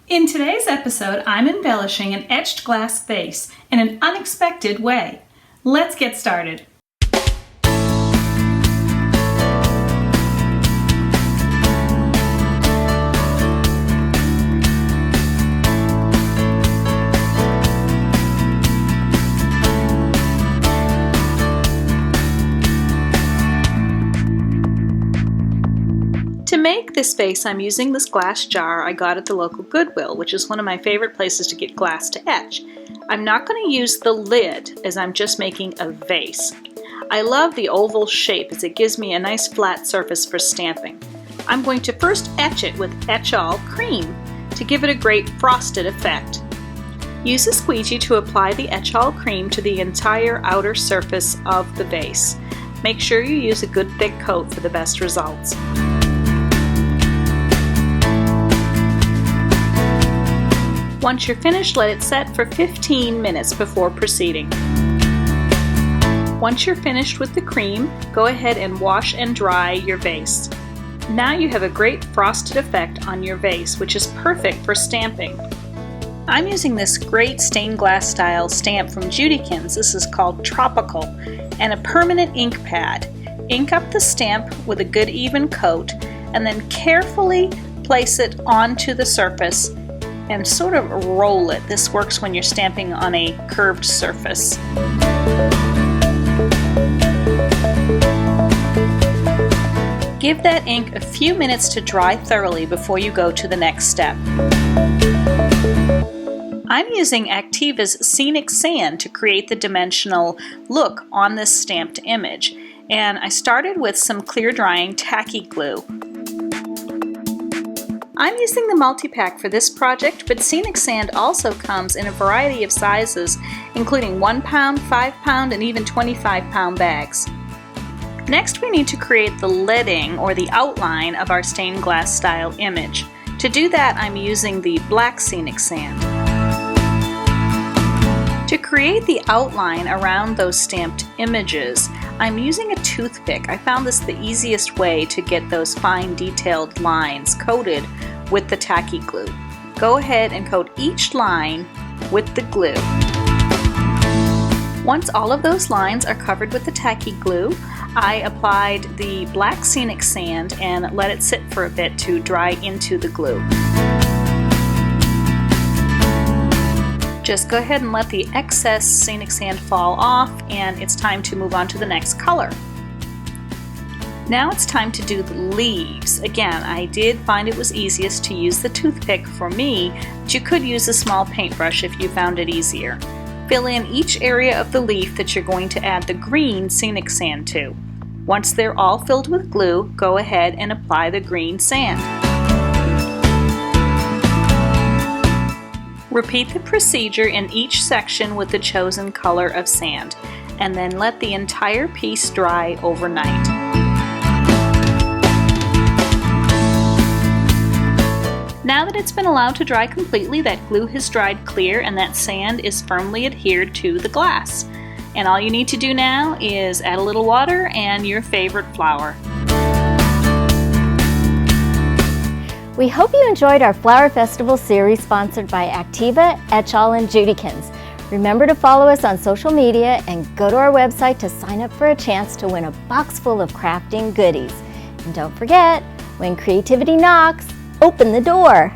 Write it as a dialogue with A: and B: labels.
A: In today's episode, I'm embellishing an etched glass vase in an unexpected way. Let's get started. To make this vase, I'm using this glass jar I got at the local Goodwill, which is one of my favorite places to get glass to etch. I'm not going to use the lid as I'm just making a vase. I love the oval shape as it gives me a nice flat surface for stamping. I'm going to first etch it with Etched cream to give it a great frosted effect. Use a squeegee to apply the Etched cream to the entire outer surface of the vase. Make sure you use a good thick coat for the best results. Once you're finished, let it set for 15 minutes before proceeding. Once you're finished with the cream, go ahead and wash and dry your vase. Now you have a great frosted effect on your vase, which is perfect for stamping. I'm using this great stained glass style stamp from Judykins. This is called Tropical, and a permanent ink pad. Ink up the stamp with a good even coat, and then carefully place it onto the surface and sort of roll it. This works when you're stamping on a curved surface. Give that ink a few minutes to dry thoroughly before you go to the next step. I'm using Activa's Scenic Sand to create the dimensional look on this stamped image, and I started with some clear drying tacky glue. I'm using the multi-pack for this project, but Scenic Sand also comes in a variety of sizes, including 1 pound, 5 pound, and even 25 pound bags. Next, we need to create the leading or the outline of our stained glass style image. To do that, I'm using the black Scenic Sand. To create the outline around those stamped images, I'm using a toothpick. I found this the easiest way to get those fine detailed lines coated with the tacky glue. Go ahead and coat each line with the glue. Once all of those lines are covered with the tacky glue, I applied the black Scenic Sand and let it sit for a bit to dry into the glue. Just go ahead and let the excess Scenic Sand fall off, and it's time to move on to the next color. Now it's time to do the leaves. Again, I did find it was easiest to use the toothpick for me, but you could use a small paintbrush if you found it easier. Fill in each area of the leaf that you're going to add the green Scenic Sand to. Once they're all filled with glue, go ahead and apply the green sand. Repeat the procedure in each section with the chosen color of sand, and then let the entire piece dry overnight. Now that it's been allowed to dry completely, that glue has dried clear and that sand is firmly adhered to the glass. And all you need to do now is add a little water and your favorite flower.
B: We hope you enjoyed our Flower Festival series sponsored by Activa, Etched, and Judykins. Remember to follow us on social media and go to our website to sign up for a chance to win a box full of crafting goodies. And don't forget, when creativity knocks, open the door.